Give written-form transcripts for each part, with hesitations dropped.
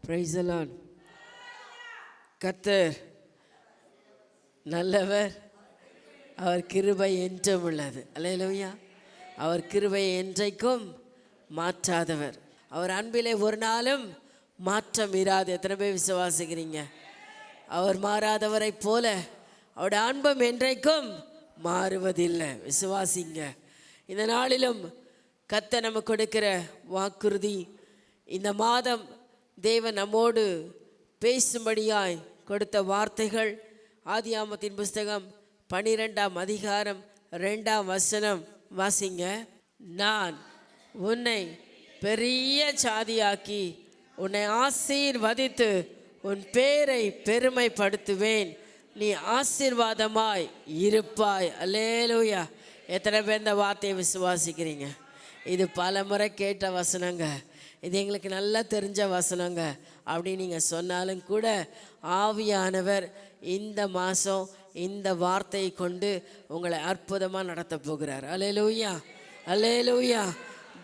Praise the Lord. கர்த்தர் நல்லவர், அவர் கிருபை என்றும் உள்ளது. அல்லேலூயா. அவர் கிருபை என்றைக்கும் மாற்றாதவர். அவர் அன்பிலே ஒரு நாளும் மாற்றம் இராது. எத்தனை பேர் விசுவாசிக்கிறீங்க? அவர் மாறாதவரை போல அவருடைய அன்பும் என்றைக்கும் மாறுவதில்லை. விசுவாசிங்க. இந்த நாளிலும் கர்த்தர் நமக்கு கொடுக்கிற வாக்குறுதி, இந்த மாதம் தேவன் நம்மோடு பேசும்படியாய் கொடுத்த வார்த்தைகள் ஆதியாகமத்தின் புஸ்தகம் 12ஆம் அதிகாரம் 2ஆம் வசனம் வாசிங்க. நான் உன்னை பெரிய ஜாதியாக்கி உன்னை ஆசீர்வதித்து உன் பேரை பெருமைப்படுத்துவேன், நீ ஆசீர்வாதமாய் இருப்பாய். அல்லேலூயா. எத்தனை பேர் இந்த வார்த்தையை விசுவாசிக்கிறீங்க? இது பல முறை கேட்ட வசனங்க, இது எங்களுக்கு நல்லா தெரிஞ்ச வசனங்க அப்படின்னு நீங்கள் சொன்னாலும் கூட ஆவியானவர் இந்த மாதம் இந்த வார்த்தையை கொண்டு உங்களை அற்புதமாக நடத்த போகிறார். அல்லேலூயா, அல்லேலூயா.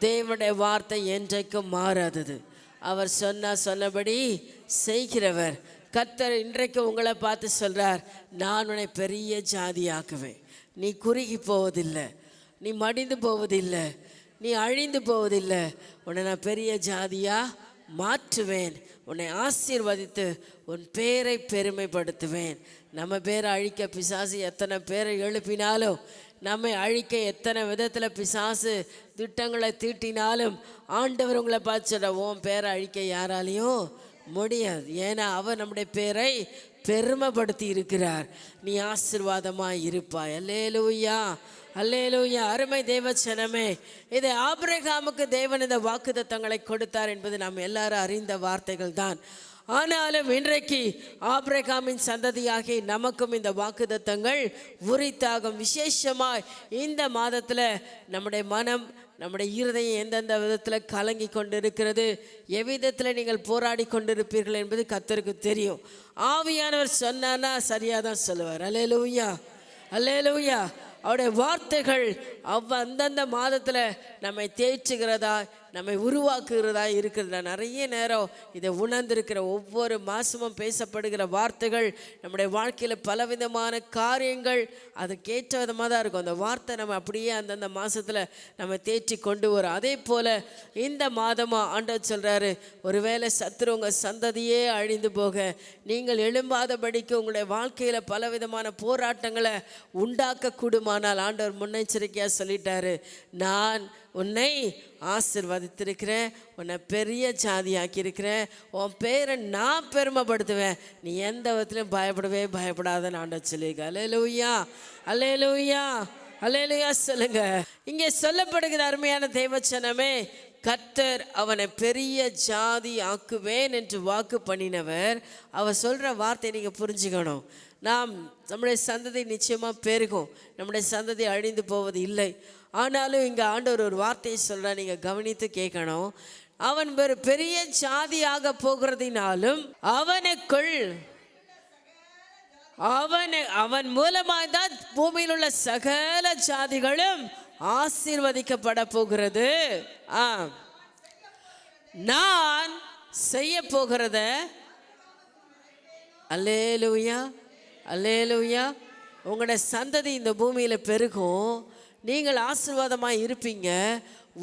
தேவனுடைய வார்த்தை என்றைக்கும் மாறாதது. அவர் சொன்னபடி செய்கிறவர். கர்த்தர் இன்றைக்கு உங்களை பார்த்து சொல்கிறார், நான் உன்னை பெரிய ஜாதியாக்குவேன். நீ குறுகி போவதில்லை, நீ மடிந்து போவதில்லை, நீ அழிந்து போவதில்லை. உன்னை நான் பெரிய ஜாதியாக மாற்றுவேன், உன்னை ஆசீர்வதித்து உன் பேரை பெருமைப்படுத்துவேன். நம்ம பேரை அழிக்க பிசாசு எத்தனை பேரை எழுப்பினாலும், நம்மை அழிக்க எத்தனை விதத்தில் பிசாசு திட்டங்களை தீட்டினாலும், ஆண்டவர் உங்களை பார்த்து சொல்ற, உன் பேரை அழிக்க யாராலையும் முடியாது. ஏன்னா அவர் நம்முடைய பேரை பெருமைப்படுத்தி இருக்கிறார். நீ ஆசீர்வாதமாக இருப்பாய். அல்லேலூயா, அல்லேலூயா. அருமை தேவச்சனமே, இதை ஆபிரகாமுக்கு தேவன் இந்த வாக்குத்தத்தங்களை கொடுத்தார் என்பது நாம் எல்லாரும் அறிந்த வார்த்தைகள் தான். ஆனாலும் இன்றைக்கு ஆபிரகாமின் சந்ததியாகி நமக்கும் இந்த வாக்குத்தத்தங்கள் உரித்தாகும். விசேஷமாய் இந்த மாதத்தில் நம்முடைய மனம், நம்முடைய இருதயம் எந்தெந்த விதத்தில் கலங்கி கொண்டிருக்கிறது, எவ்விதத்தில் நீங்கள் போராடி கொண்டிருப்பீர்கள் என்பது கர்த்தருக்கு தெரியும். ஆவியானவர் சொன்னான்னா சரியாக தான் சொல்லுவார். அல்லேலூயா, அல்லேலூயா. அவருடைய வார்த்தைகள் அந்தந்த மாதத்தில் நம்மை தேய்ச்சுகிறதா, நம்மை உருவாக்குகிறதா இருக்கிறதா. நிறைய நேரம் இதை உணர்ந்திருக்கிற ஒவ்வொரு மாதமும் பேசப்படுகிற வார்த்தைகள் நம்முடைய வாழ்க்கையில் பலவிதமான காரியங்கள் அதுக்கேற்ற விதமாக தான் இருக்கும். அந்த வார்த்தை நம்ம அப்படியே அந்தந்த மாதத்தில் நம்ம தேய்ச்சி கொண்டு வரும். அதே போல் இந்த மாதமாக ஆண்டவர் சொல்கிறாரு, ஒருவேளை சத்துரு உங்கள் சந்ததியே அழிந்து போக, நீங்கள் எழும்பாதபடிக்கு உங்களுடைய வாழ்க்கையில் பலவிதமான போராட்டங்களை உண்டாக்கக்கூடுமானால் ஆண்டவர் முன்னெச்சரிக்கையாக சொல்லிட்டாரு, நான் உன்னை ஆசீர்வதித்திருக்கிறேன், உன்னை பெரிய ஜாதியாக்கி இருக்கிறேன், உன் பேரை நான் பெருமைப்படுத்துவேன், நீ எந்த விதத்திலும் பயப்படாதன்னு ஆண்டவர் சொல்லியிருக்க. அல்லேலூயா, அல்லேலூயா, அல்லேலூயா சொல்லுங்க. இங்கே சொல்லப்படுகிற அருமையான தேவச்சனமே, கர்த்தர் அவனை பெரிய ஜாதி ஆக்குவேன் என்று வாக்கு பண்ணினவர். அவர் சொல்கிற வார்த்தை நீங்கள் புரிஞ்சுக்கணும். நம்முடைய சந்ததி நிச்சயமாக பெருகும், நம்முடைய சந்ததி அழிந்து போவது இல்லை. ஆனாலும் இங்கே ஆண்டவர் ஒரு வார்த்தையை சொல்கிற, நீங்கள் கவனித்து கேட்கணும். அவன் ஒரு பெரிய ஜாதியாக போகிறதினாலும் அவன் மூலமாக தான் பூமியில் உள்ள சகல ஜாதிகளும் ஆசீர்வதிக்கப்பட போகிறது. நான் செய்ய போகிறத, அல்லேலூயா, அல்லேலூயா. உங்களோட சந்ததி இந்த பூமியில் பெருகும், நீங்கள் ஆசீர்வாதமாக இருப்பீங்க.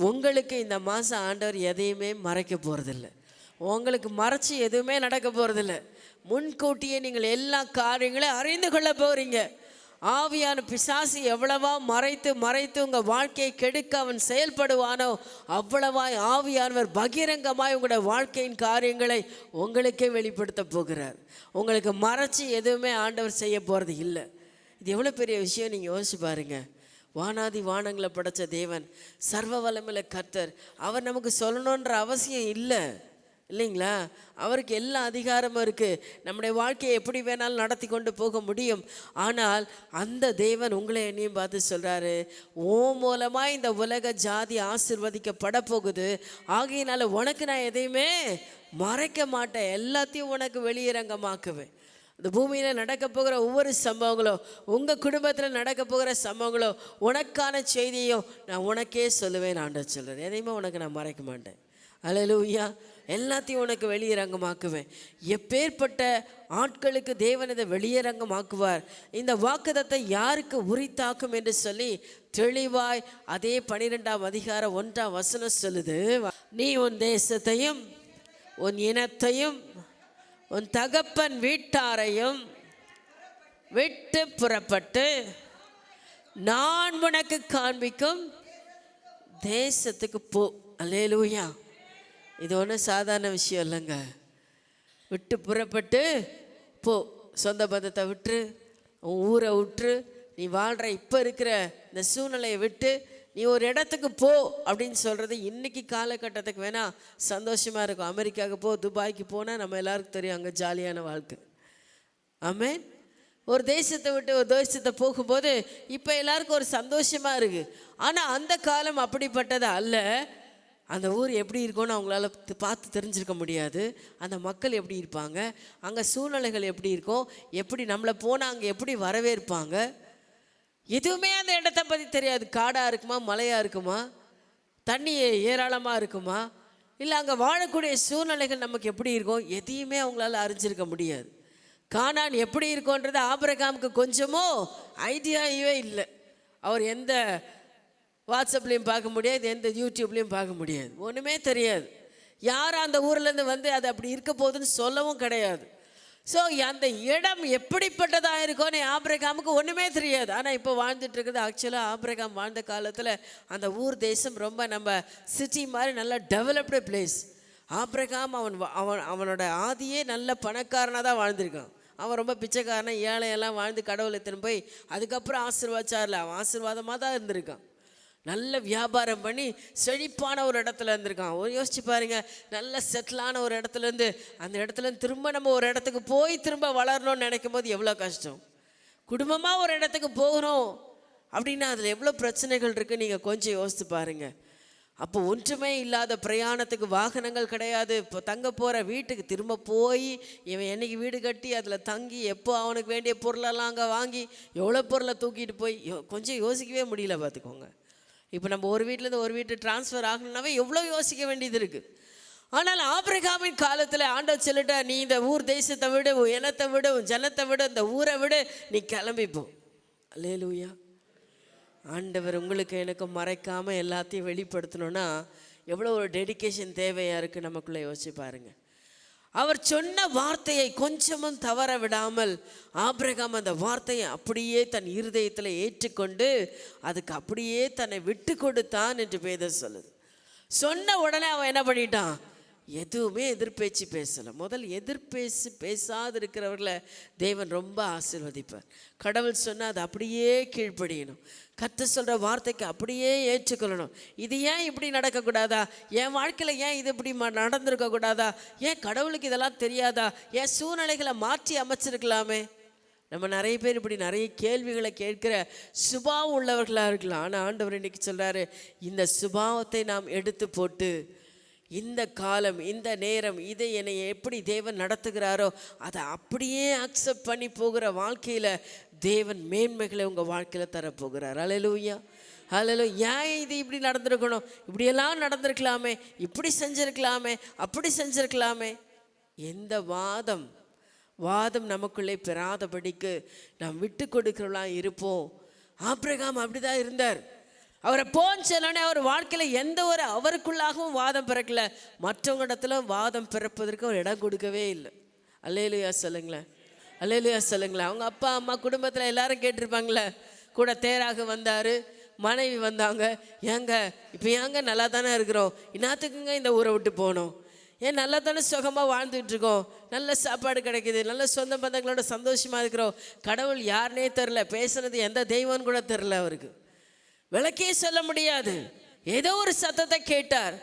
உங்களுக்கு இந்த மாதம் ஆண்டவர் எதையுமே மறைக்க போகிறதில்ல, உங்களுக்கு மறைச்சி எதுவுமே நடக்க போகிறதில்ல. முன்கூட்டியே நீங்கள் எல்லா காரியங்களையும் அறிந்து கொள்ள போகிறீங்க. ஆவியான பிசாசு எவ்வளவா மறைத்து உங்கள் வாழ்க்கையை கெடுக்க அவன் செயல்படுவானோ, அவ்வளவாய் ஆவியானவர் பகிரங்கமாய் உங்களுடைய வாழ்க்கையின் காரியங்களை உங்களுக்கே வெளிப்படுத்த போகிறார். உங்களுக்கு மறைச்சி எதுவுமே ஆண்டவர் செய்ய போகிறது இல்லை. இது எவ்வளோ பெரிய விஷயம் நீங்கள் யோசிச்சு பாருங்க. வானாதி வானங்களை படைத்த தேவன், சர்வ வல்லமையுள்ள கர்த்தர், அவர் நமக்கு சொல்லணுன்ற அவசியம் இல்லை, இல்லைங்களா? அவருக்கு எல்லா அதிகாரமும் இருக்குது. நம்முடைய வாழ்க்கையை எப்படி வேணாலும் நடத்தி கொண்டு போக முடியும். ஆனால் அந்த தேவன் உங்களை என்னையும் பார்த்து சொல்கிறாரு, ஓ மூலமாக இந்த உலக ஜாதி ஆசீர்வதிக்கப்பட போகுது. ஆகையினால உனக்கு நான் எதையுமே மறைக்க மாட்டேன், எல்லாத்தையும் உனக்கு வெளியரங்கமாக்குவேன். இந்த பூமியில் நடக்க போகிற ஒவ்வொரு சம்பவங்களும், உங்கள் குடும்பத்தில் நடக்க போகிற சம்பவங்களும், உனக்கான செய்தியும் நான் உனக்கே சொல்லுவேன். ஆண்டவர் சொல்கிறேன், எதையுமே உனக்கு நான் மறைக்க மாட்டேன். அல்லேலூயா. எல்லாத்தையும் உனக்கு வெளியரங்கமாக்குவேன். எப்பேற்பட்ட ஆட்களுக்கு தேவன் இதை வெளியரங்கமாக்குவார். இந்த வாக்குத்தத்தை யாருக்கு உரித்தாக்கும் என்று சொல்லி தெளிவாய் அதே 12ஆம் அதிகாரம் 1ஆம் வசனம் சொல்லுது. நீ உன் தேசத்தையும் உன் இனத்தையும் உன் தகப்பன் வீட்டாரையும் விட்டு புறப்பட்டு நான் உனக்கு காண்பிக்கும் தேசத்துக்கு போ. அல்லேலூயா. இது ஒன்றும் சாதாரண விஷயம் இல்லைங்க. விட்டு புறப்பட்டு போ. சொந்த பந்தத்தை விட்டு, உன் ஊரை விட்டு, நீ வாழ்கிற இப்போ இருக்கிற இந்த சூழ்நிலையை விட்டு நீ ஒரு இடத்துக்கு போ அப்படின்னு சொல்கிறது இன்றைக்கி காலகட்டத்துக்கு வேணால் சந்தோஷமாக இருக்கும். அமெரிக்காவுக்கு போ, துபாய்க்கு போனால் நம்ம எல்லாருக்கும் தெரியும் அங்கே ஜாலியான வாழ்க்கை. ஆமென். ஒரு தேசத்தை விட்டு ஒரு தேசத்தை போகும்போது இப்போ எல்லாருக்கும் ஒரு சந்தோஷமாக இருக்குது. ஆனால் அந்த காலம் அப்படிப்பட்டது அல்ல. அந்த ஊர் எப்படி இருக்கும்னு அவங்களால பார்த்து தெரிஞ்சிருக்க முடியாது. அந்த மக்கள் எப்படி இருப்பாங்க, அங்கே சூழ்நிலைகள் எப்படி இருக்கும், எப்படி நம்மளை போனால் அங்கே எப்படி வரவேற்பாங்க, எதுவுமே அந்த இடத்த பற்றி தெரியாது. காடாக இருக்குமா, மலையாக இருக்குமா, தண்ணி ஏராளமாக இருக்குமா, இல்லை அங்கே வாழக்கூடிய சூழ்நிலைகள் நமக்கு எப்படி இருக்கும், எதையுமே அவங்களால அறிஞ்சிருக்க முடியாது. கானான் எப்படி இருக்கும்ன்றது ஆபிரகாமுக்கு கொஞ்சமோ ஐடியாவே இல்லை. அவர் எந்த வாட்ஸ்அப்லேயும் பார்க்க முடியாது, எந்த யூடியூப்லேயும் பார்க்க முடியாது, ஒன்றுமே தெரியாது. யார் அந்த ஊர்லேருந்து வந்து அது அப்படி இருக்க போகுதுன்னு சொல்லவும் கிடையாது. ஸோ அந்த இடம் எப்படிப்பட்டதாக இருக்கும்னு ஆபிரகாமுக்கு ஒன்றுமே தெரியாது. ஆனால் இப்போ வாழ்ந்துட்டு இருக்குது. ஆக்சுவலாக ஆபிரகாம் வாழ்ந்த காலத்தில் அந்த ஊர் தேசம் ரொம்ப நம்ம சிட்டி மாதிரி நல்ல டெவலப்டு பிளேஸ். ஆபிரகாம் அவனோட ஆதியே நல்ல பணக்காரனாக தான் வாழ்ந்திருக்கான். அவன் ரொம்ப பிச்சைக்காரனை ஏழையெல்லாம் வாழ்ந்து கடவுளை எடுத்துன்னு போய் அதுக்கப்புறம் ஆசீர்வாச்சாரில் அவன் ஆசீர்வாதமாக தான் இருந்திருக்கான். நல்ல வியாபாரம் பண்ணி செழிப்பான ஒரு இடத்துல இருந்திருக்கான். யோசிச்சு பாருங்க, நல்ல செட்டிலான ஒரு இடத்துலேருந்து அந்த இடத்துலேருந்து திரும்ப நம்ம ஒரு இடத்துக்கு போய் திரும்ப வளரணும்னு நினைக்கும் போது எவ்வளோ கஷ்டம். குடும்பமாக ஒரு இடத்துக்கு போகணும் அப்படின்னா அதில் எவ்வளோ பிரச்சனைகள் இருக்குது நீங்கள் கொஞ்சம் யோசித்து பாருங்கள். அப்போ ஒன்றுமே இல்லாத பிரயாணத்துக்கு வாகனங்கள் கிடையாது. இப்போ தங்க போகிற வீட்டுக்கு திரும்ப போய் இவன் என்னைக்கு வீடு கட்டி அதில் தங்கி எப்போ அவனுக்கு வேண்டிய பொருளெல்லாம் அங்கே வாங்கி எவ்வளோ பொருளை தூக்கிட்டு போய் கொஞ்சம் யோசிக்கவே முடியல. பார்த்துக்கோங்க. இப்போ நம்ம ஒரு வீட்டிலேருந்து ஒரு வீட்டு டிரான்ஸ்ஃபர் ஆகணுன்னாவே எவ்வளோ யோசிக்க வேண்டியது இருக்குது. ஆனால் ஆபிரகாமின் காலத்தில் ஆண்டவர் சொல்லிட்டா, நீ இந்த ஊர் தேசத்தை விடு, உன் இனத்தை விடு, உன் ஜனத்தை விடு, இந்த ஊரை விடு, நீ கிளம்பிப்போ. அல்லேலூயா. ஆண்டவர் உங்களுக்கு எனக்கு மறைக்காமல் எல்லாத்தையும் வெளிப்படுத்தணுன்னா எவ்வளோ ஒரு டெடிகேஷன் தேவையாக இருக்குது நமக்குள்ளே. யோசிச்சு பாருங்கள். அவர் சொன்ன வார்த்தையை கொஞ்சமும் தவற விடாமல் ஆபிரகாம் அந்த வார்த்தையை அப்படியே தன் இருதயத்தில் ஏற்றுக்கொண்டு அதுக்கு அப்படியே தன்னை விட்டு கொடுத்தான் என்று வேதம் சொல்லுது. சொன்ன உடனே அவன் என்ன பண்ணிட்டான், எதுவுமே எதிர்பேச்சு பேசலை. முதல் எதிர்பேச்சு பேசாது இருக்கிறவர்களை தேவன் ரொம்ப ஆசீர்வதிப்பார். கடவுள் சொன்னால் அது அப்படியே கீழ்ப்படியணும். கர்த்தர் சொல்கிற வார்த்தைக்கு அப்படியே ஏற்றுக்கொள்ளணும். இது ஏன் இப்படி நடக்கக்கூடாதா, என் வாழ்க்கையில் ஏன் இது இப்படி நடந்திருக்கக்கூடாதா, ஏன் கடவுளுக்கு இதெல்லாம் தெரியாதா, ஏன் சூழ்நிலைகளை மாற்றி அமைச்சிருக்கலாமே. நம்ம நிறைய பேர் இப்படி நிறைய கேள்விகளை கேட்கிற சுபாவம் உள்ளவர்களாக இருக்கலாம். ஆனால் ஆண்டவர் இன்னைக்கு சொல்கிறாரு, இந்த சுபாவத்தை நாம் எடுத்து போட்டு இந்த காலம் இந்த நேரம் இதை என்னை எப்படி தேவன் நடத்துகிறாரோ அதை அப்படியே அக்செப்ட் பண்ணி போகிற வாழ்க்கையில் தேவன் மேன்மைகளை உங்கள் வாழ்க்கையில் தரப்போகிறார். அல்லேலூயா, அல்லேலூயா. ஏன் இது இப்படி நடந்திருக்கணும், இப்படியெல்லாம் நடந்திருக்கலாமே, இப்படி செஞ்சுருக்கலாமே, அப்படி செஞ்சுருக்கலாமே. எந்த வாதம் நமக்குள்ளே பெறாதபடிக்கு நாம் விட்டு கொடுக்கிறவளாக இருப்போம். ஆபிரகாம் அப்படி தான் இருந்தார். அவரை போன்னு சொன்னோடனே அவர் வாழ்க்கையில் எந்த ஒரு அவருக்குள்ளாகவும் வாதம் பிறக்கல, மற்றவங்க இடத்துல வாதம் பிறப்பதற்கு ஒரு இடம் கொடுக்கவே இல்லை. அல்லேலூயா சொல்லுங்களேன், அல்லேலூயா சொல்லுங்களேன். அவங்க அப்பா அம்மா குடும்பத்தில் எல்லாரும் கேட்டிருப்பாங்களே, கூட தேராக வந்தார், மனைவி வந்தாங்க, ஏங்க இப்போ ஏங்க நல்லா தானே இருக்கிறோம், இன்னாத்துக்குங்க இந்த ஊரை விட்டு போகணும், ஏன் நல்லா தானே சுகமாக வாழ்ந்துட்டு இருக்கோம், நல்ல சாப்பாடு கிடைக்கிது, நல்ல சொந்த பந்தங்களோட சந்தோஷமாக இருக்கிறோம், கடவுள் யாருனே தெரில, பேசுனது எந்த தெய்வம்னு கூட தெரில, அவருக்கு விளக்கே சொல்ல முடியாது. ஏதோ ஒரு சத்தத்தை கேட்டார்.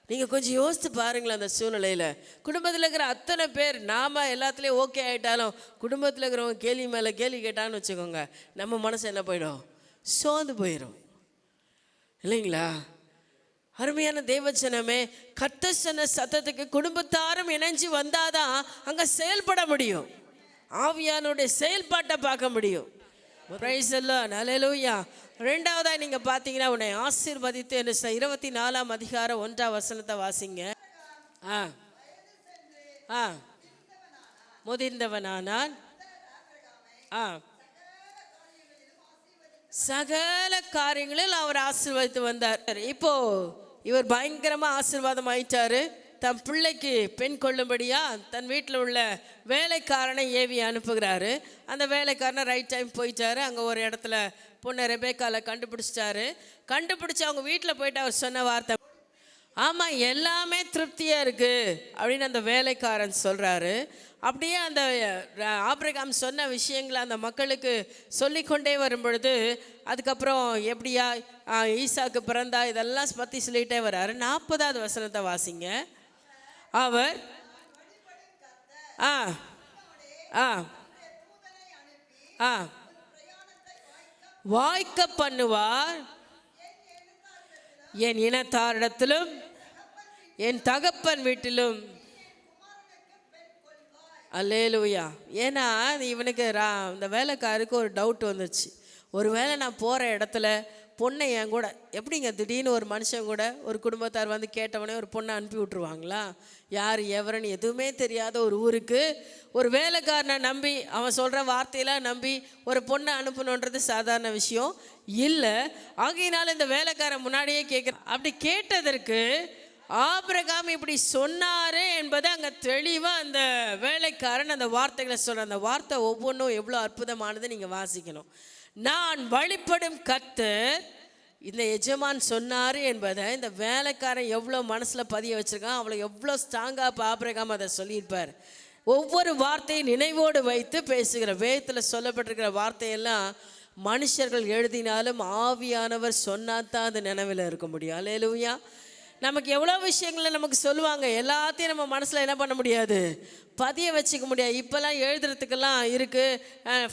நீங்கள் கொஞ்சம் யோசித்து பாருங்களேன். அந்த சூழ்நிலையில் குடும்பத்தில் இருக்கிற அத்தனை பேர் நாம் எல்லாத்துலேயும் ஓகே ஆகிட்டாலும் குடும்பத்தில் இருக்கிறவங்க கேள்வி மேலே கேள்வி கேட்டான்னு வச்சுக்கோங்க, நம்ம மனசு என்ன போயிடும், சோர்ந்து போயிடும் இல்லைங்களா. அருமையான தேவச்சனமே, கர்த்தர் சொன்ன சத்தத்துக்கு குடும்பத்தாரும் இணைஞ்சு வந்தாதான் அங்கே செயல்பட முடியும், ஆவியானுடைய செயல்பாட்டை பார்க்க முடியும். பிரைஸ் தி லார்ட், ஹல்லேலூயா. ரெண்டாவதா நீங்க பாத்தீங்கன்னா உன்னை ஆசீர்வதித்து என்று 24ஆம் அதிகாரம் 1ஆம் வசனத்தை வாசிங்க. ஆ ஆ முதிர்ந்தவனானான். ஆ சகல காரியங்களில் அவர் ஆசீர்வதித்து வந்தார். இப்போ இவர் பயங்கரமா ஆசீர்வாதம் ஆயிட்டாரு. தன் பிள்ளைக்கு பெண் கொள்ளும்படியா தன் வீட்டில் உள்ள வேலைக்காரனை ஏவி அனுப்புகிறாரு. அந்த வேலைக்காரனை ரைட் டைம் போயிட்டாரு. அங்கே ஒரு இடத்துல பொண்ணை ரெபேக்கால கண்டுபிடிச்சு அவங்க வீட்டில் போயிட்டு அவர் சொன்ன வார்த்தை, ஆமாம் எல்லாமே திருப்தியாக இருக்குது அப்படின்னு அந்த வேலைக்காரன் சொல்கிறாரு. அப்படியே அந்த ஆபிரகாம் சொன்ன விஷயங்களை அந்த மக்களுக்கு சொல்லிக்கொண்டே வரும் பொழுது அதுக்கப்புறம் எப்படியா ஈசாக்கு பிறந்தா இதெல்லாம் பற்றி சொல்லிகிட்டே வர்றாரு. 40ஆவது வசனத்தை வாசிங்க. அவர் ஆ ஆ ஆ வாய்க்க பண்ணுவார், என் இனத்தாரிடத்திலும் என் தகப்பன் வீட்டிலும். அல்லேலூயா. ஏன்னா இவனுக்கு இந்த வேலைக்காருக்கு ஒரு டவுட் வந்துச்சு. ஒருவேளை நான் போகிற இடத்துல பொண்ணை என் கூட எப்படிங்க திடீர்னு ஒரு மனுஷன் கூட ஒரு குடும்பத்தார் வந்து கேட்டவனே ஒரு பொண்ணை அனுப்பி விட்ருவாங்களா? யார் எவரன்னு எதுவுமே தெரியாத ஒரு ஊருக்கு ஒரு வேலைக்காரனை நம்பி அவன் சொல்கிற வார்த்தையெல்லாம் நம்பி ஒரு பொண்ணை அனுப்பணுன்றது சாதாரண விஷயம் இல்லை. ஆகையினால இந்த வேலைக்காரன் முன்னாடியே கேட்குறான். அப்படி கேட்டதற்கு ஆபிரகாம் இப்படி சொன்னாரு என்பதை அங்கே தெளிவாக அந்த வேலைக்காரன் அந்த வார்த்தைகளை சொல்கிற அந்த வார்த்தை ஒவ்வொன்றும் எவ்வளோ அற்புதமானது நீங்கள் வாசிக்கணும். நான் வழிபடும் கர்த்தர் இந்த எஜமான் சொன்னார் என்பதை இந்த வேலைக்காரன் எவ்வளோ மனசில் பதிய வச்சுருக்கான், அவ்வளோ எவ்வளோ ஸ்ட்ராங்காக இப்போ ஆபிரகாம் அதை சொல்லியிருப்பார். ஒவ்வொரு வார்த்தையும் நினைவோடு வைத்து பேசுகிற வேதத்தில் சொல்லப்பட்டிருக்கிற வார்த்தையெல்லாம் மனுஷர்கள் எழுதினாலும் ஆவியானவர் சொன்னாதான் அது நினைவில் இருக்க முடியும். அல்லேலூயா. நமக்கு எவ்வளோ விஷயங்களை நமக்கு சொல்லுவாங்க, எல்லாத்தையும் நம்ம மனசில் என்ன பண்ண முடியாது, பதிய வச்சுக்க முடியாது. இப்போல்லாம் எழுதுறதுக்கெல்லாம் இருக்குது,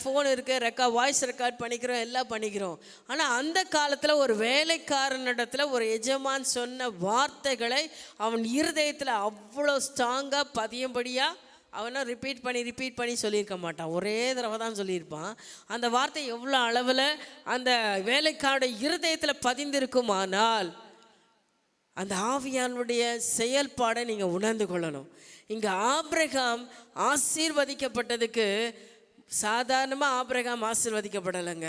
ஃபோன் இருக்குது, வாய்ஸ் ரெக்கார்ட் பண்ணிக்கிறோம், எல்லாம் பண்ணிக்கிறோம். ஆனால் அந்த காலத்தில் ஒரு வேலைக்காரனிடத்தில் ஒரு எஜமான் சொன்ன வார்த்தைகளை அவன் இருதயத்தில் அவ்வளோ ஸ்ட்ராங்காக பதியும்படியாக அவனை ரிப்பீட் பண்ணி சொல்லியிருக்க மாட்டான். ஒரே தடவை தான் சொல்லியிருப்பான். அந்த வார்த்தை எவ்வளோ அளவில் அந்த வேலைக்காரோட இருதயத்தில் பதிந்திருக்குமானால் அந்த ஆவியானுடைய செயல்பாடை நீங்கள் உணர்ந்து கொள்ளணும். இங்கே ஆபிரகாம் ஆசீர்வதிக்கப்பட்டதுக்கு சாதாரணமாக ஆபிரகாம் ஆசீர்வதிக்கப்படலைங்க.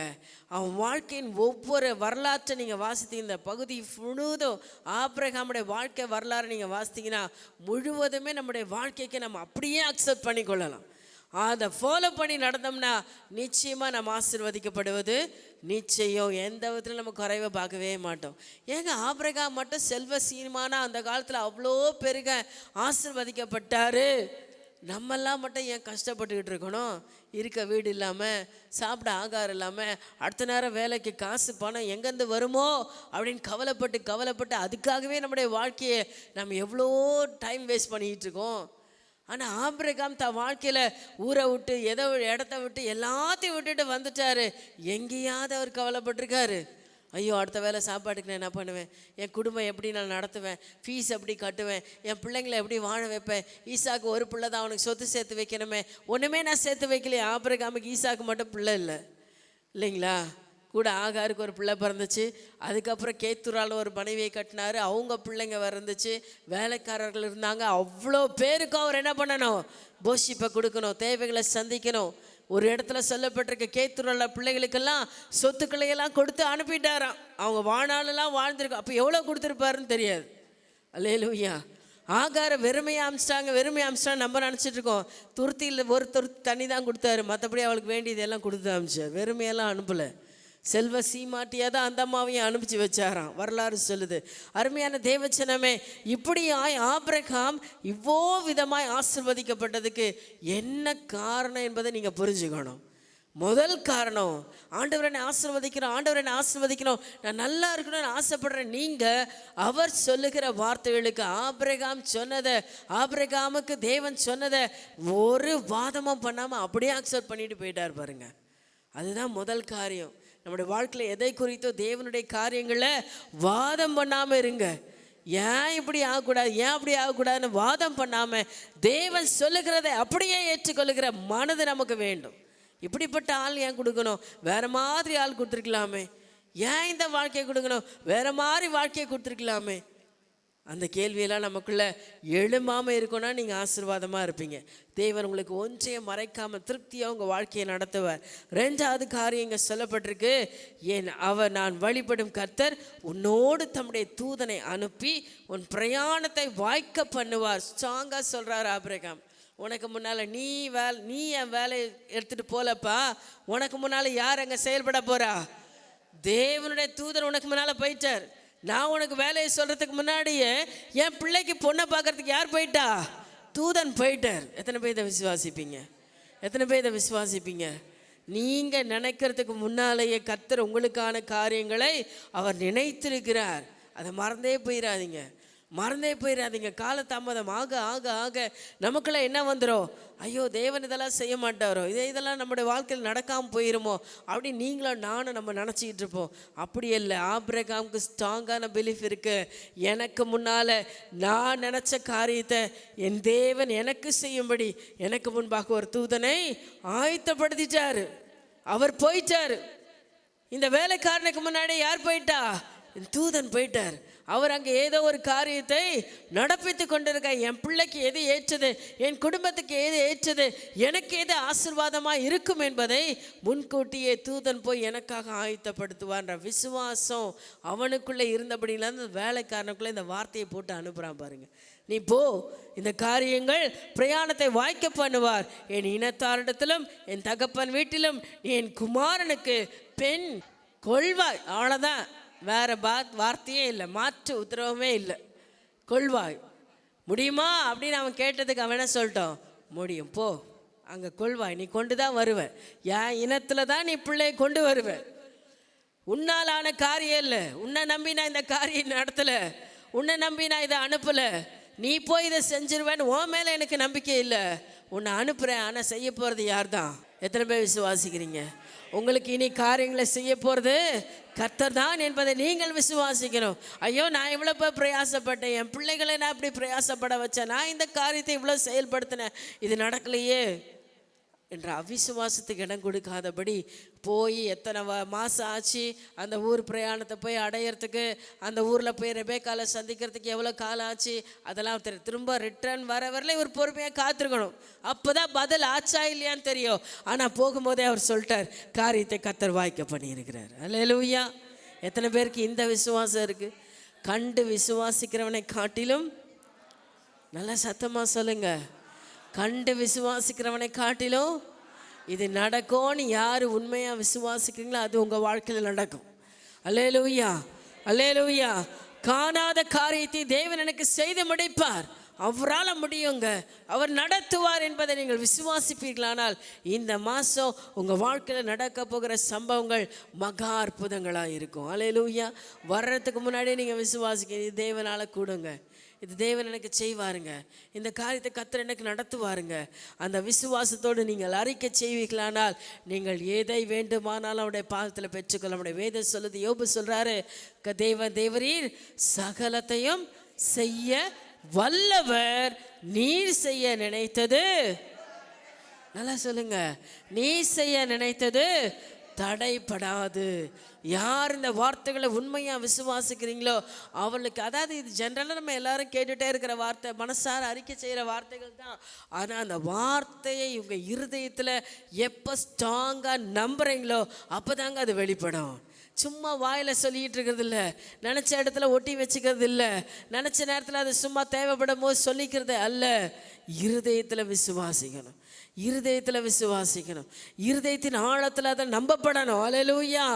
அவன் வாழ்க்கையின் ஒவ்வொரு வரலாற்றை நீங்கள் வாசித்தீங்க, இந்த பகுதி முழுவதும் ஆபிரகாமுடைய வாழ்க்கை வரலாறு நீங்கள் வாசித்தீங்கன்னா முழுவதுமே நம்முடைய வாழ்க்கைக்கு நம்ம அப்படியே அக்செப்ட் பண்ணி கொள்ளலாம். அதை ஃபாலோ பண்ணி நடந்தோம்னா நிச்சயமாக நம்ம ஆசீர்வதிக்கப்படுவது நிச்சயம். எந்த விதத்தில் நம்ம குறைவை பார்க்கவே மாட்டோம். ஏங்க ஆபிரகாம் மட்டும் செல்வ சீமானா அந்த காலத்தில் அவ்வளோ பெருக ஆசீர்வதிக்கப்பட்டார், நம்மெல்லாம் மட்டும் ஏன் கஷ்டப்பட்டுக்கிட்டு இருக்கணும்? இருக்க வீடு இல்லாமல், சாப்பிட ஆகாரம் இல்லாமல், அடுத்த நேரம் வேலைக்கு காசு பணம் எங்கேருந்து வருமோ அப்படின்னு கவலைப்பட்டு அதுக்காகவே நம்முடைய வாழ்க்கையை நம்ம எவ்வளோ டைம் வேஸ்ட் பண்ணிக்கிட்டு இருக்கோம். ஆனால் ஆபிரகாம் தன் வாழ்க்கையில் ஊரை விட்டு இடத்த விட்டு எல்லாத்தையும் விட்டுட்டு வந்துட்டார். எங்கேயாவது அவர் கவலைப்பட்டிருக்காரு? ஐயோ அடுத்த வேலை சாப்பாட்டுக்கு நான் என்ன பண்ணுவேன், என் குடும்பம் எப்படி நான் நடத்துவேன், ஃபீஸ் எப்படி கட்டுவேன், என் பிள்ளைங்களை எப்படி வாழ வைப்பேன், ஈசாக்கு ஒரு பிள்ளை தான், அவனுக்கு சொத்து சேர்த்து வைக்கணுமே, ஒன்றுமே நான் சேர்த்து வைக்கலையே. ஆபிரகாமுக்கு ஈசாக்கு மட்டும் பிள்ளை இல்லைங்களா? கூட ஆகாருக்கு ஒரு பிள்ளை பிறந்துச்சு. அதுக்கப்புறம் கேத்துரால் ஒரு மனைவியை கட்டினார், அவங்க பிள்ளைங்க பிறந்துச்சு, வேலைக்காரர்கள் இருந்தாங்க. அவ்வளோ பேருக்கு அவர் என்ன பண்ணணும், போஷிப்பை கொடுக்கணும், தேவைகளை சந்திக்கணும். ஒரு இடத்துல சொல்லப்பட்டிருக்க கேத்துரால பிள்ளைகளுக்கெல்லாம் சொத்துக்களையெல்லாம் கொடுத்து அனுப்பிட்டாராம். அவங்க வாழ்நாளெல்லாம் வாழ்ந்துருக்கோம். அப்போ எவ்வளோ கொடுத்துருப்பாருன்னு தெரியாது. அல்லேலூயா. ஆகார வெறுமையாக அமிச்சிட்டாங்க. நம்ம நினச்சிட்ருக்கோம் துருத்தியில் ஒரு துருத்தி தண்ணி தான் கொடுத்தாரு, மற்றபடி அவளுக்கு வேண்டியதெல்லாம் கொடுத்து அமிச்சார். வெறுமையெல்லாம் அனுப்பலை. செல்வ சீமாட்டியாக தான் அந்த அம்மாவையும் அனுப்பிச்சு வச்சாராம், வரலாறு சொல்லுது. அருமையான தேவச்சனமே, இப்படியாய் ஆபிரகாம் இவ்வளோ விதமாய் ஆசீர்வதிக்கப்பட்டதுக்கு என்ன காரணம் என்பதை நீங்கள் புரிஞ்சுக்கணும். முதல் காரணம், ஆண்டவரை ஆசீர்வதிக்கணும், நான் நல்லா இருக்கணும்னு ஆசைப்படுறேன். நீங்கள் அவர் சொல்லுகிற வார்த்தைகளுக்கு ஆபிரகாமுக்கு தேவன் சொன்னதை ஒரு வாதமும் பண்ணாமல் அப்படியே அக்செப்ட் பண்ணிட்டு போயிட்டார் பாருங்க. அதுதான் முதல் காரியம். நம்முடைய வாழ்க்கையில் எதை குறித்தோ தேவனுடைய காரியங்களில் வாதம் பண்ணாமல் இருங்க. ஏன் இப்படி ஆகக்கூடாது, ஏன் அப்படி ஆகக்கூடாதுன்னு வாதம் பண்ணாமல் தேவன் சொல்லுகிறதை அப்படியே ஏற்றுக்கொள்ளுகிற மனது நமக்கு வேண்டும். இப்படிப்பட்ட ஆள் ஏன் கொடுக்கணும்? வேறு மாதிரி ஆள் கொடுத்துருக்கலாமே. ஏன் இந்த வாழ்க்கையை கொடுக்கணும்? வேறு மாதிரி வாழ்க்கையை கொடுத்துருக்கலாமே. அந்த கேள்வியெல்லாம் நமக்குள்ளே எழும்பாமல் இருக்குன்னா நீங்கள் ஆசீர்வாதமாக இருப்பீங்க. தேவன் உங்களுக்கு ஒன்றையும் மறைக்காமல் திருப்தியாக உங்கள் வாழ்க்கையை நடத்துவார். 2வது காரியம் இங்கே சொல்லப்பட்டிருக்கு, அவர் நான் வழிபடும் கர்த்தர் உன்னோடு தம்முடைய தூதனை அனுப்பி உன் பிரயாணத்தை வாய்க்க பண்ணுவார். ஸ்ட்ராங்காக சொல்கிறார் ஆபிரகாம். உனக்கு முன்னால் நீ என் வேலையை எடுத்துகிட்டு போலப்பா, உனக்கு முன்னால் யார் அங்கே செயல்பட போகிறா? தேவனுடைய தூதன் உனக்கு முன்னால் போயிட்டார். நான் உனக்கு வேலையை சொல்கிறதுக்கு முன்னாடியே என் பிள்ளைக்கு பொண்ணை பார்க்கறதுக்கு யார் போயிட்டா? தூதன் போயிட்டார். எத்தனை பேர் இதை விசுவாசிப்பீங்க? எத்தனை பேர் இதை விசுவாசிப்பீங்க? நீங்கள் நினைக்கிறதுக்கு முன்னாலேயே கர்த்தர் உங்களுக்கான காரியங்களை அவர் நினைத்திருக்கிறார். அதை மறந்தே போயிடாதீங்க. காலதாமதம் ஆக ஆக ஆக நமக்குள்ளே என்ன வந்துடும்? ஐயோ, தேவன் இதெல்லாம் செய்ய மாட்டாரோ, இதெல்லாம் நம்முடைய வாழ்க்கையில் நடக்காமல் போயிருமோ அப்படின்னு நீங்களும் நானும் நம்ம நினச்சிக்கிட்டு இருப்போம். அப்படி இல்லை. ஆபிரகாமுக்கு ஸ்ட்ராங்கான பிலீஃப் இருக்குது. எனக்கு முன்னால் நான் நினச்ச காரியத்தை என் தேவன் எனக்கு செய்யும்படி எனக்கு முன்பாக ஒரு தூதனை ஆயத்தப்படுத்திட்டார். அவர் போயிட்டார். இந்த வேலைக்காரனுக்கு முன்னாடி யார் போயிட்டா? தூதன் போயிட்டார். அவர் அங்கே ஏதோ ஒரு காரியத்தை நடப்பித்து கொண்டிருக்க. என் பிள்ளைக்கு எது ஏற்றது, என் குடும்பத்துக்கு எது ஏற்றது, எனக்கு எது ஆசீர்வாதமாக இருக்கும் என்பதை முன்கூட்டியே தூதன் போய் எனக்காக ஆயத்தப்படுத்துவான்ற விசுவாசம் அவனுக்குள்ளே இருந்தபடினால அந்த வேலைக்காரனுக்குள்ளே இந்த வார்த்தையை போட்டு அனுப்புகிறான் பாருங்க. நீ போ, இந்த காரியங்கள் பிரயாணத்தை வாய்க்க பண்ணுவார். என் இனத்தாரிடத்திலும் என் தகப்பன் வீட்டிலும் நீ என் குமாரனுக்கு பெண் கொள்வாய். அவ்வளோதான், வேறு வார்த்தையே இல்லை, மாற்று உத்தரவுமே இல்லை. கொள்வாய். முடியுமா அப்படின்னு அவன் கேட்டதுக்கு அவன் என்ன சொல்லிட்டோம்? முடியும், போ அங்கே கொள்வாய். நீ கொண்டு தான் வருவ. என் இனத்தில் தான் நீ பிள்ளையை கொண்டு வருவ. உன்னாலான காரியம் இல்லை. உன்னை நம்பி நான் இந்த காரியம் நடத்தலை, உன்னை நம்பி நான் இதை அனுப்பலை. நீ போய் இதை செஞ்சிருவேன்னு உன் மேலே எனக்கு நம்பிக்கை இல்லை. உன்னை அனுப்புகிறேன், ஆனால் செய்ய போகிறது யார் தான்? எத்தனை பேர் விசுவாசிக்கிறீங்க? உங்களுக்கு இனி காரியங்களை செய்ய போகிறது கர்த்தர் தான் என்பதை நீங்கள் விசுவாசிக்கணும். ஐயோ, நான் இவ்வளோ போய் பிரயாசப்பட்டேன், என் பிள்ளைகளை நான் இப்படி பிரயாசப்பட வச்சேன், நான் இந்த காரியத்தை இவ்வளோ செயல்படுத்தினேன், இது நடக்கலையே என்ற அவிசுவாசத்துக்கு இடம் கொடுக்காதபடி போய் எத்தனை மாதம் ஆச்சு அந்த ஊர் பிரயாணத்தை போய் அடையிறதுக்கு, அந்த ஊரில் போய் ரெபேக்காலை சந்திக்கிறதுக்கு எவ்வளோ காலம் ஆச்சு, அதெல்லாம் திரும்ப ரிட்டர்ன் வரல ஒரு பொறுமையாக காத்திருக்கணும். அப்போ தான் பதில் ஆச்சா இல்லையான்னு தெரியும். ஆனால் போகும்போதே அவர் சொல்லிட்டார், காரியத்தை கர்த்தர் வாய்க்க பண்ணியிருக்கிறார். அல்லேலூயா. எத்தனை பேருக்கு இந்த விசுவாசம் இருக்குது? கண்டு விசுவாசிக்கிறவனை காட்டிலும், நல்லா சத்தமாக சொல்லுங்கள், கண்டு விசுவாசிக்கிறவனை காட்டிலும் இது நடக்கும்னு யார் உண்மையாக விசுவாசிக்கிறீங்களோ அது உங்கள் வாழ்க்கையில் நடக்கும். அல்லேலூயா, அல்லேலூயா. காணாத காரியத்தை தேவன் எனக்கு செய்து முடிப்பார், அவரால் முடியுங்க, அவர் நடத்துவார் என்பதை நீங்கள் விசுவாசிப்பீர்களானால் இந்த மாதம் உங்கள் வாழ்க்கையில் நடக்க போகிற சம்பவங்கள் மகா அற்புதங்களாக இருக்கும். அல்லேலூயா. வர்றதுக்கு முன்னாடியே நீங்கள் விசுவாசிக்க, இது தேவனால் கூடுங்க, இது தேவன் எனக்கு செய்வாருங்க, இந்த காரியத்தை கர்த்தர் எனக்கு நடத்துவாருங்க. அந்த விசுவாசத்தோடு நீங்கள் அறிக்கை செய்வீர்களானால் நீங்கள் எதை வேண்டுமானாலும் அவருடைய பாதத்தில் பெற்றுக்கொள்ள முடியும். வேதம் சொல்லுது, யோபு சொல்கிறாரு, தேவரீர் சகலத்தையும் செய்ய வல்லவர், நீர் செய்ய நினைத்தது, நல்லா சொல்லுங்க, நீ செய்ய நினைத்தது தடைப்படாது. யார் இந்த வார்த்தைகளை உண்மையாக விசுவாசிக்கிறீங்களோ அவளுக்கு, அதாவது இது ஜென்ரலாக நம்ம எல்லாரும் கேட்டுகிட்டே இருக்கிற வார்த்தை, மனசார அறிக்கை செய்கிற வார்த்தைகள் தான். ஆனால் அந்த வார்த்தையை இவங்க இருதயத்தில் எப்போ ஸ்ட்ராங்காக நம்புகிறீங்களோ அப்போ தாங்க அது வெளிப்படும். சும்மா வாயில் சொல்லிக்கிட்டு இருக்கிறது இல்லை, நினச்ச இடத்துல ஒட்டி வச்சுக்கிறது இல்லை, நினச்ச நேரத்தில் அது சும்மா தேவைப்படும் போது சொல்லிக்கிறது அல்ல. இருதயத்தில் விசுவாசிக்கணும், இருதயத்தில் விசுவாசிக்கணும், இருதயத்தின் ஆழத்தில் அதை நம்பப்படணும். அல்லேலூயா.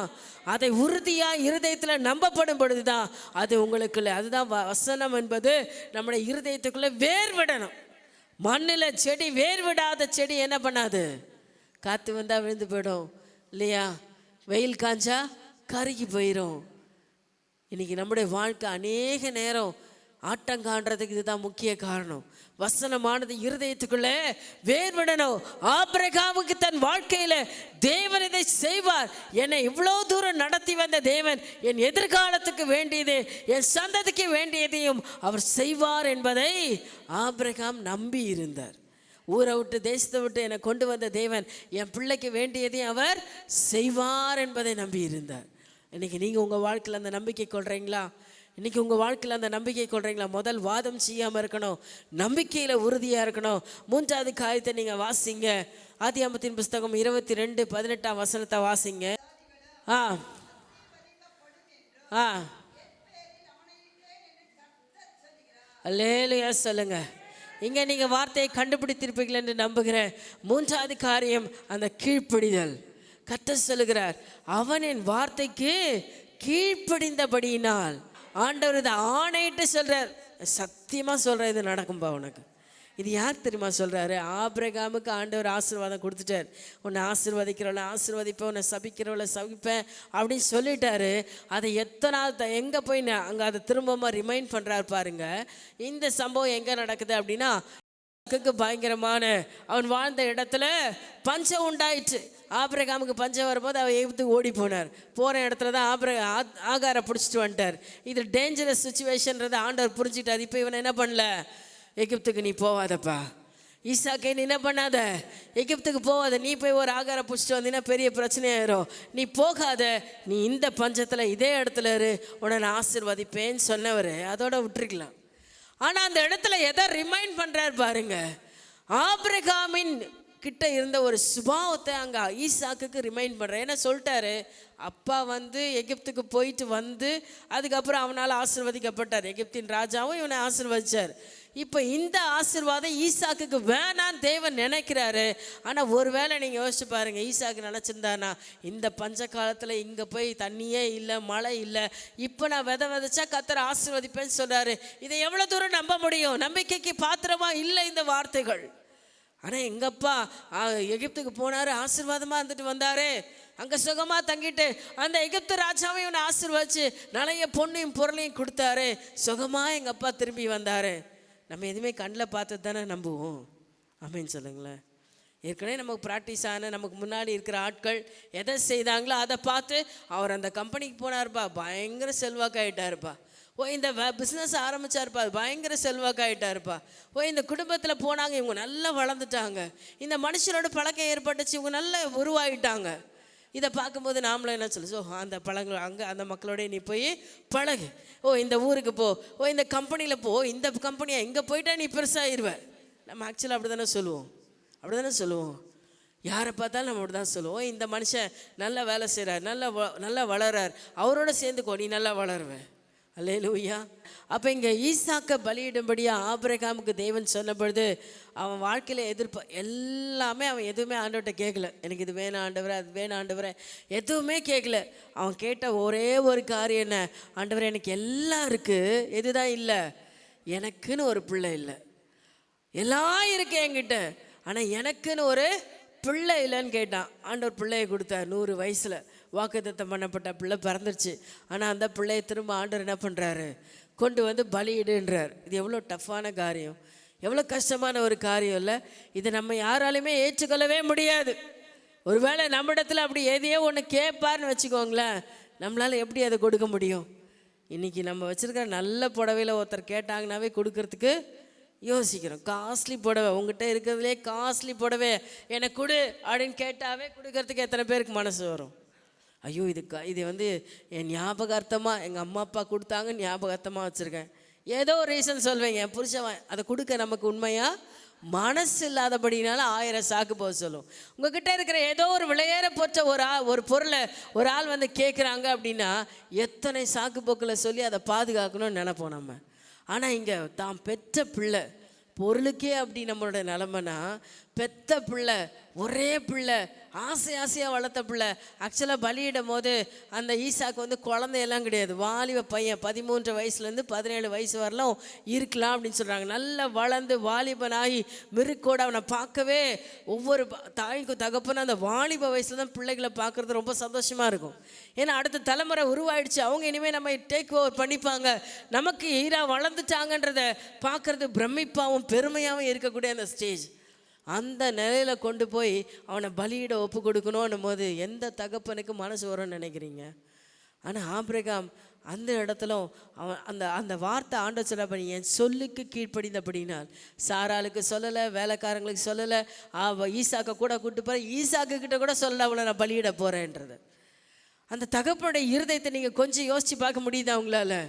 அதை உறுதியாக இருதயத்தில் நம்பப்படும் பொழுது தான் அது உங்களுக்குள்ளே, அதுதான் வசனம் என்பது நம்முடைய இருதயத்துக்குள்ளே வேர் விடணும். மண்ணில் செடி வேர் விடாத செடி என்ன பண்ணாது? காற்று வந்தால் விழுந்து போயிடும் இல்லையா? வெயில் காஞ்சா கருகி போயிடும். இன்றைக்கி நம்முடைய வாழ்க்கை அநேக நேரம் ஆட்டம் காண்றதுக்கு இதுதான் முக்கிய காரணம். வசனமானது இருதயத்துக்குள்ளே வேர்விடணும். ஆபிரகாமுக்கு தன் வாழ்க்கையில் தேவன் இதை செய்வார், என்னை இவ்வளோ தூரம் நடத்தி வந்த தேவன் என் எதிர்காலத்துக்கு வேண்டியது, என் சந்ததிக்கு வேண்டியதையும் அவர் செய்வார் என்பதை ஆபிரகாம் நம்பி இருந்தார். ஊரை விட்டு தேசத்தை விட்டு என்னை கொண்டு வந்த தேவன் என் பிள்ளைக்கு வேண்டியதையும் அவர் செய்வார் என்பதை நம்பி இருந்தார். இன்றைக்கி நீங்கள் உங்கள் வாழ்க்கையில் அந்த நம்பிக்கை கொள்கிறீங்களா? இன்றைக்கி உங்கள் வாழ்க்கையில் அந்த நம்பிக்கை கொள்கிறீங்களா? முதல் வாதம் செய்யாமல் இருக்கணும், நம்பிக்கையில் உறுதியாக இருக்கணும். 3வது காரியத்தை நீங்கள் வாசிங்க. ஆதியாகமத்தின் புஸ்தகம் 22:18 வாசிங்க. ஆ ஆ அல்லேலூயா சொல்லுங்க. இங்கே நீங்கள் வார்த்தையை கண்டுபிடித்திருப்பீர்கள் என்று நம்புகிறேன். 3வது காரியம் அந்த கீழ்ப்படிதல். கர்த்தர் சொல்லுகிறார், அவன் என் வார்த்தைக்கு கீழ்ப்படிந்தபடியினால். ஆண்டவர் இதை ஆணையிட்டு சொல்கிறார், சத்தியமாக சொல்கிறேன் இது நடக்கும்பா உனக்கு. இது யார் தெரியுமா சொல்கிறாரு? ஆபிரகாமுக்கு ஆண்டவர் ஆசீர்வாதம் கொடுத்துட்டார். உன்னை ஆசீர்வதிக்கிறவளை ஆசீர்வதிப்பேன், உன்னை சபிக்கிறவளை சபிப்பேன் அப்படின்னு சொல்லிட்டாரு. அதை எத்தனாவது எங்கே போய் அங்கே அதை திரும்பமாக ரிமைண்ட் பண்ணுறாரு பாருங்க. இந்த சம்பவம் எங்கே நடக்குது அப்படின்னா, பயங்கரமான அவன் வாழ்ந்த இடத்துல பஞ்சம் உண்டாயிற்று. ஆபிரகாமுக்கு பஞ்சம் வரும்போது அவன் எகிப்துக்கு ஓடி போனார். போகிற இடத்துல தான் ஆகாரை பிடிச்சிட்டு வந்துட்டார். இது டேஞ்சரஸ் சுச்சுவேஷன்றதை ஆண்டவர் புரிஞ்சுட்டார். இப்போ இவனை என்ன பண்ணல, எகிப்துக்கு நீ போவாதப்பா, ஈசாக்கை நீ என்ன பண்ணாத, எகிப்துக்கு போகாத, நீ போய் ஒரு ஆகாரை பிடிச்சிட்டு வந்தீங்கன்னா பெரிய பிரச்சனையாயிரும், நீ போகாத, நீ இந்த பஞ்சத்தில் இதே இடத்துல இரு, உன்னை நான் ஆசீர்வதிப்பேன்னு சொன்னவர் அதோட விட்டுருக்கலாம். ஆனால் அந்த இடத்துல எதை ரிமைண்ட் பண்ணுறாரு பாருங்க, ஆபிரகாமின் கிட்ட இருந்த ஒரு சுபாவத்தை அங்கே ஈசாக்குக்கு ரிமைண்ட் பண்ணுறேன். ஏன்னா சொல்லிட்டாரு, அப்பா வந்து எகிப்துக்கு போயிட்டு வந்து அதுக்கப்புறம் அவனால் ஆசீர்வதிக்கப்பட்டார். எகிப்தின் ராஜாவும் இவனை ஆசீர்வதிச்சார். இப்போ இந்த ஆசீர்வாதம் ஈசாக்குக்கு வேணான்னு தேவன் நினைக்கிறாரு. ஆனால் ஒரு வேளை நீங்கள் யோசிச்சு பாருங்கள், ஈசாக்கு நினச்சிருந்தானா இந்த பஞ்ச காலத்தில் இங்கே போய் தண்ணியே இல்லை, மழை இல்லை, இப்போ நான் விதைச்சா கர்த்தர் ஆசீர்வதிப்பேன்னு சொல்கிறாரு. இதை எவ்வளோ தூரம் நம்ப முடியும்? நம்பிக்கைக்கு பாத்திரமா இல்லை இந்த வார்த்தைகள். ஆனால் எங்கப்பா எகிப்துக்கு போனார், ஆசீர்வாதமாக இருந்துட்டு வந்தார், அங்கே சுகமாக தங்கிட்டு அந்த எகிப்து ராஜாவையும் இவனை ஆசீர்வதிச்சு நிறைய பொண்ணையும் பொருளையும் கொடுத்தாரு, சுகமாக எங்கள் அப்பா திரும்பி வந்தார். நம்ம எதுவுமே கண்ணில் பார்த்து தானே நம்புவோம். ஆமேன்னு சொல்லுங்களேன். ஏற்கனவே நமக்கு ப்ராக்டிஸ் ஆன நமக்கு முன்னாடி இருக்கிற ஆட்கள் எதை செய்தாங்களோ அதை பார்த்து அவர் அந்த கம்பெனிக்கு போனார்ப்பா, பயங்கர செல்வாக்காயிட்டாருப்பா. இந்த பிஸ்னஸ் ஆரம்பித்தாருப்பா, பயங்கர செல்வாக்காயிட்டாருப்பா. இந்த குடும்பத்தில் போனாங்க, இவங்க நல்லா வளர்ந்துட்டாங்க, இந்த மனுஷனோட பழக்கம் ஏற்பட்டுச்சு, இவங்க நல்லா உருவாகிட்டாங்க. இதை பார்க்கும்போது நாமளும் என்ன சொல்லு, அந்த பழங்கள் அங்கே அந்த மக்களோட நீ போய் பழகு, இந்த ஊருக்கு போ, இந்த கம்பெனியில் போ, இந்த கம்பெனியை இங்கே போயிட்டா நீ பெருசாகிடுவேன். நம்ம ஆக்சுவலாக அப்படி தானே சொல்லுவோம். யாரை பார்த்தாலும் நம்ம அப்படி தான் சொல்லுவோம். இந்த மனுஷன் நல்லா வேலை செய்கிறார், நல்லா வளர்றார், அவரோட சேர்ந்துக்கோ, நீ நல்லா வளருவேன். அல்லேலூயா. அப்போ இங்கே ஈசாக்கை பலியிடும்படியாக ஆபிரகாமுக்கு தேவன் சொன்ன பொழுது அவன் வாழ்க்கையில் எல்லாமே அவன் எதுவுமே ஆண்டவர்கிட்ட கேட்கல. எனக்கு இது வேணாம் ஆண்டவரே, அது வேணாம் ஆண்டவரே, எதுவுமே கேட்கல. அவன் கேட்ட ஒரே ஒரு காரியம் என்ன, ஆண்டவரே எனக்கு எல்லாம் இருக்குது, எதுதான் இல்லை, எனக்குன்னு ஒரு பிள்ளை இல்லை. எல்லாம் இருக்கு என்கிட்ட, ஆனால் எனக்குன்னு ஒரு பிள்ளை இல்லைன்னு கேட்டான். ஆண்டவர் பிள்ளையை கொடுத்தார். 100 வயசில் வாக்குத்தத்தம் பண்ணப்பட்ட பிள்ளை பிறந்துருச்சு. ஆனால் அந்த பிள்ளையை திரும்ப ஆண்டவர் என்ன பண்ணுறாரு, கொண்டு வந்து பலியிடுன்றார். இது எவ்வளோ டஃப்பான காரியம், எவ்வளோ கஷ்டமான ஒரு காரியம் இல்லை? இதை நம்ம யாராலையுமே ஏற்றுக்கொள்ளவே முடியாது. ஒருவேளை நம்மிடத்தில் அப்படி எதையோ ஒன்று கேட்பார்னு வச்சுக்கோங்களேன், நம்மளால் எப்படி அதை கொடுக்க முடியும்? இன்றைக்கி நம்ம வச்சுருக்கிற நல்ல புடவையில் ஒருத்தர் கேட்டாங்கன்னாவே கொடுக்கறதுக்கு யோசிக்கிறோம். காஸ்ட்லி புடவை, உங்கள்கிட்ட இருக்கிறதுலே காஸ்ட்லி புடவை எனக்கு கொடு அப்படின்னு கேட்டாவே கொடுக்கறதுக்கு எத்தனை பேருக்கு மனசு வரும்? ஐயோ இது வந்து என் ஞாபகார்த்தமாக எங்கள் அம்மா அப்பா கொடுத்தாங்க, ஞாபகார்த்தமாக வச்சுருக்கேன், ஏதோ ஒரு ரீசன் சொல்வேங்க. என் புருஷன் அதை கொடுக்க நமக்கு உண்மையாக மனசு இல்லாதபடினால 1000 சாக்கு போக சொல்லும். உங்ககிட்ட இருக்கிற ஏதோ ஒரு விளையாட போட்ட ஒரு பொருளை ஒரு ஆள் வந்து கேட்குறாங்க அப்படின்னா எத்தனை சாக்கு போக்கில் சொல்லி அதை பாதுகாக்கணும்னு நினைப்போம் நம்ம. ஆனால் இங்கே தான் பெற்ற பிள்ளை, பொருளுக்கே அப்படி நம்மளோட நிலமைனா, பெத்த பிள்ளை, ஒரே பிள்ளை, ஆசையாக வளர்த்த பிள்ளை. ஆக்சுவலாக பலியிடும் போது அந்த ஈசாக்கு வந்து குழந்தையெல்லாம் கிடையாது, வாலிப பையன், 13 வயசுலேருந்து 17 வயசு வரலாம் இருக்கலாம் அப்படின்னு சொல்கிறாங்க. நல்லா வளர்ந்து வாலிபனாகி மிருக்கோடு அவனை பார்க்கவே ஒவ்வொரு தாய்க்கும் தகப்பனும் அந்த வாலிப வயசில் தான் பிள்ளைகளை பார்க்குறது ரொம்ப சந்தோஷமாக இருக்கும். ஏன்னா அடுத்த தலைமுறை உருவாயிடுச்சு, அவங்க இனிமேல் நம்ம டேக் ஓவர் பண்ணிப்பாங்க, நமக்கு ஈராக வளர்ந்துட்டாங்கன்றதை பார்க்குறது பிரமிப்பாகவும் பெருமையாகவும் இருக்கக்கூடிய அந்த ஸ்டேஜ். அந்த நிலையில் கொண்டு போய் அவனை பலியிட ஒப்பு கொடுக்கணும்னும் போது எந்த தகப்பனுக்கு மனசு வரும்னு நினைக்கிறீங்க? ஆனால் ஆபிரகாம் அந்த இடத்துலும் அவன் அந்த அந்த வார்த்தை ஆண்டவர் சொல்ல என் சொல்லுக்கு கீழ்ப்படிந்தபடினால் சாராளுக்கு சொல்லலை, வேலைக்காரங்களுக்கு சொல்லலை, ஈசாக்கை கூட கூப்பிட்டு போகிறேன், ஈசாக்கு கிட்ட கூட சொல்லலை அவளை நான் பலியிட போகிறேன்றது. அந்த தகப்பனுடைய இருதயத்தை நீங்கள் கொஞ்சம் யோசித்து பார்க்க முடியுதா உங்களால்?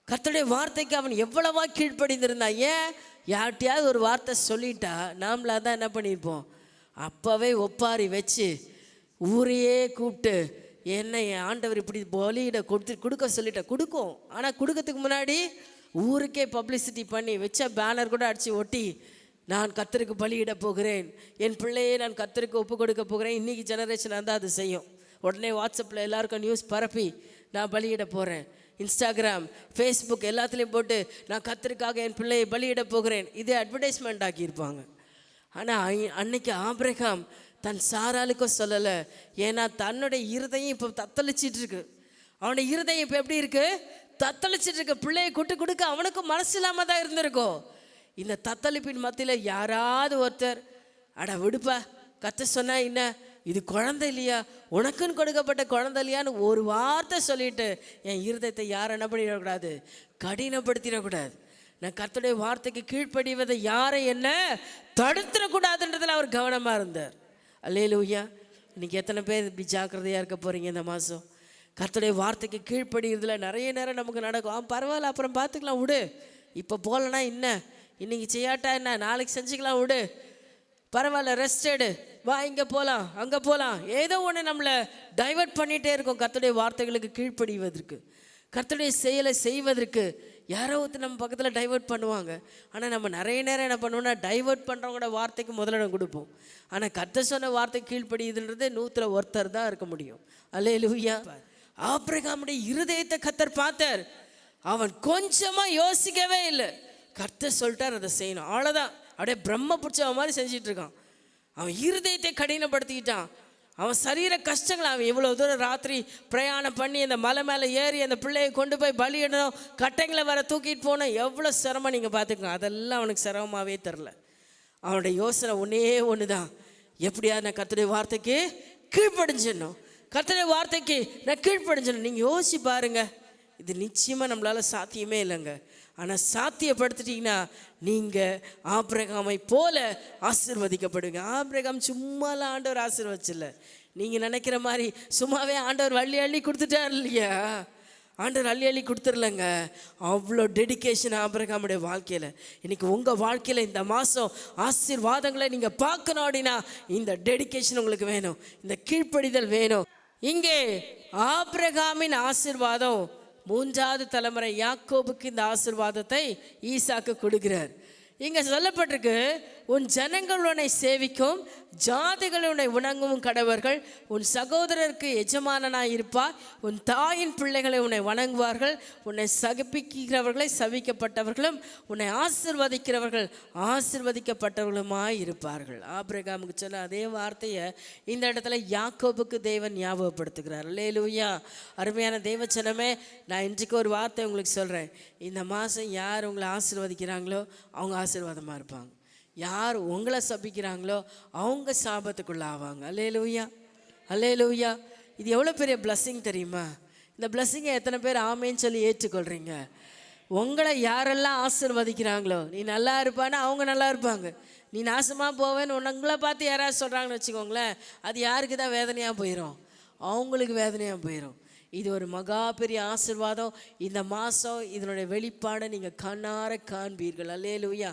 கர்த்தருடைய வார்த்தைக்கு அவன் எவ்வளவா கீழ்ப்படிந்திருந்தான். ஏன் யார்கிட்டையாவது ஒரு வார்த்தை சொல்லிட்டா நாமளாக தான் என்ன பண்ணியிருப்போம், அப்போவே ஒப்பாரி வச்சு ஊரையே கூப்பிட்டு என்ன என் ஆண்டவர் இப்படி பலியிட கொடுக்க சொல்லிட்ட கொடுக்கும். ஆனால் கொடுக்கறதுக்கு முன்னாடி ஊருக்கே பப்ளிசிட்டி பண்ணி வச்ச பேனர் கூட அடித்து ஒட்டி நான் கர்த்தருக்கு பலியிட போகிறேன், என் பிள்ளையே நான் கர்த்தருக்கு ஒப்பு கொடுக்க போகிறேன். இன்றைக்கி ஜெனரேஷன் இருந்தால் அது செய்யும். உடனே வாட்ஸ்அப்பில் எல்லாருக்கும் நியூஸ் பரப்பி நான் பலியிட போகிறேன், இன்ஸ்டாகிராம், ஃபேஸ்புக் எல்லாத்துலேயும் போட்டு நான் கர்த்தருக்காக என் பிள்ளையை பலியிட போகிறேன், இதே அட்வர்டைஸ்மெண்ட் ஆக்கியிருப்பாங்க. ஆனால் அன்னைக்கு ஆபிரகாம் தன் சாராளுக்கும் சொல்லலை. ஏன்னா தன்னுடைய இருதயம் இப்போ தத்தளிச்சிட்ருக்கு. அவனுடைய இருதயம் இப்போ எப்படி இருக்குது, தத்தளிச்சிட்ருக்கு. பிள்ளையை கூட்டு கொடுக்க அவனுக்கும் மனசு இல்லாமல் தான் இருந்திருக்கும். இந்த தத்தளிப்பின் மத்தியில் யாராவது ஒருத்தர் அட விடுப்பா, கர்த்தர் சொன்னா என்ன, இது குழந்தை இல்லையா, உனக்குன்னு கொடுக்கப்பட்ட குழந்தை இல்லையான்னு ஒரு வார்த்தை சொல்லிட்டு என் இருதயத்தை யாரும் என்ன பண்ணிடக்கூடாது, கடினப்படுத்திடக்கூடாது. நான் கர்த்தருடைய வார்த்தைக்கு கீழ்ப்படிவதை யாரை என்ன தடுத்துடக்கூடாதுன்றதில் அவர் கவனமாக இருந்தார். அல்லேலூயா. இன்றைக்கி எத்தனை பேர் இப்படி ஜாக்கிரதையாக இருக்க போகிறீங்க இந்த மாதம்? கர்த்தருடைய வார்த்தைக்கு கீழ்ப்படிகிறதுல நிறைய நேரம் நமக்கு நடக்கும். பரவாயில்ல, அப்புறம் பார்த்துக்கலாம் விடு, இப்போ போகலன்னா என்ன, இன்றைக்கி செய்யாட்டா என்ன, நாளைக்கு செஞ்சுக்கலாம் விடு, பரவாயில்ல ரெஸ்ட் எடு, வா இங்கே போகலாம் அங்கே போகலாம், ஏதோ ஒன்று நம்மளை டைவர்ட் பண்ணிகிட்டே இருக்கும் கர்த்தருடைய வார்த்தைகளுக்கு கீழ்ப்படிவதற்கு, கர்த்தருடைய செயலை செய்வதற்கு. யாரோ ஒருத்தர் நம்ம பக்கத்தில் டைவர்ட் பண்ணுவாங்க. ஆனால் நம்ம நிறைய நேரம் என்ன பண்ணுவோம்னா டைவர்ட் பண்ணுறவங்களோட வார்த்தைக்கு முதலிடம் கொடுப்போம். ஆனால் கர்த்தர் சொன்ன வார்த்தை கீழ்ப்படியுதுன்றது 100ல் ஒருத்தர் தான் இருக்க முடியும். அல்லேலூயா. ஆபிரகாமுடைய இருதயத்தை கர்த்தர் பார்த்தார். அவன் கொஞ்சமாக யோசிக்கவே இல்லை. கர்த்தர் சொல்லிட்டார் அதை செய்யணும், அவ்வளோதான். அப்படியே பிரம்ம பிடிச்சவன் மாதிரி செஞ்சிட்டு இருக்கான். அவன் இருதயத்தை கடினப்படுத்திக்கிட்டான். அவன் சரீர கஷ்டங்கள், அவன் இவ்வளோ தூரம் ராத்திரி பிரயாணம் பண்ணி அந்த மலை மேலே ஏறி அந்த பிள்ளையை கொண்டு போய் பலியிடணும், கட்டைங்களை வர தூக்கிட்டு போனோம், எவ்வளோ சிரமம் நீங்கள் பார்த்துக்கோங்க. அதெல்லாம் அவனுக்கு சிரமமாகவே தெரில. அவனுடைய யோசனை ஒன்றே ஒன்று தான், எப்படியாவது நான் கர்த்தருடைய வார்த்தைக்கு கீழ்ப்படிஞ்சிடணும், கர்த்தருடைய வார்த்தைக்கு நான் கீழ்ப்படிஞ்சிடணும். நீங்கள் யோசிச்சு பாருங்கள், இது நிச்சயமாக நம்மளால் சாத்தியமே இல்லைங்க. ஆனால் சாத்தியப்படுத்திட்டீங்கன்னா நீங்கள் ஆபிரகாமை போல ஆசீர்வதிக்கப்படுங்க. ஆபிரகாம் சும்மாலாம் ஆண்டவர் ஆசீர்வதிச்சில்ல. நீங்கள் நினைக்கிற மாதிரி சும்மாவே ஆண்டவர் அள்ளி அள்ளி கொடுத்துட்டார் இல்லையா, ஆண்டவர் அள்ளி அள்ளி கொடுத்துர்லங்க. அவ்வளோ டெடிக்கேஷன் ஆபிரகாமுடைய வாழ்க்கையில். இன்றைக்கி உங்கள் வாழ்க்கையில் இந்த மாதம் ஆசீர்வாதங்களை நீங்கள் பார்க்கணும் அப்படின்னா இந்த டெடிக்கேஷன் உங்களுக்கு வேணும், இந்த கீழ்ப்படிதல் வேணும். இங்கே ஆபிரகாமின் ஆசீர்வாதம் 3வது தலைமுறை யாக்கோபுக்கு இந்த ஆசீர்வாதத்தை ஈசாக்கு கொடுக்கிறார். இங்கே சொல்லப்பட்டிருக்கு, உன் ஜனங்கள் உன்னை சேவிக்கும், ஜாதிகள் உன்னை உணங்கவும் கடவர்கள், உன் சகோதரருக்கு எஜமானனாய் இருப்பார், உன் தாயின் பிள்ளைகளை உன்னை வணங்குவார்கள், உன்னை சகிப்பிக்கிறவர்களை சபிக்கப்பட்டவர்களும் உன்னை ஆசீர்வதிக்கிறவர்கள் ஆசீர்வதிக்கப்பட்டவர்களுமாய் இருப்பார்கள். ஆபிரகாமுக்கு சொன்ன அதே வார்த்தையை இந்த இடத்துல யாக்கோபுக்கு தேவன் ஞாபகப்படுத்துகிறார். அல்லேலூயா. அருமையான தேவச்சனமே, நான் இன்றைக்கு ஒரு வார்த்தை உங்களுக்கு சொல்கிறேன். இந்த மாதம் யார் உங்களை ஆசீர்வதிக்கிறாங்களோ அவங்க ஆசீர்வாதமாக இருப்பாங்க, யார் உங்களை சபிக்கிறாங்களோ அவங்க சாபத்துக்குள்ள ஆவாங்க. அல்லேலூயா, அல்லேலூயா. இது எவ்வளோ பெரிய பிளஸ்ஸிங் தெரியுமா? இந்த பிளஸ்ஸிங்கை எத்தனை பேர் ஆமேன்னு சொல்லி ஏற்றுக்கொள்கிறீங்க? உங்களை யாரெல்லாம் ஆசீர்வதிக்கிறாங்களோ, நீ நல்லா இருப்பான்னா அவங்க நல்லா இருப்பாங்க, நீ நாசமாக போவேன்னு உங்களை பார்த்து யாராவது சொல்கிறாங்கன்னு வச்சுக்கோங்களேன், அது யாருக்கு தான் வேதனையாக போயிடும், அவங்களுக்கு வேதனையாக போயிடும். இது ஒரு மகா பெரிய ஆசீர்வாதம். இந்த மாதம் இதனுடைய வெளிப்பாடை நீங்கள் கண்ணார காண்பீர்கள். அல்லேலூயா.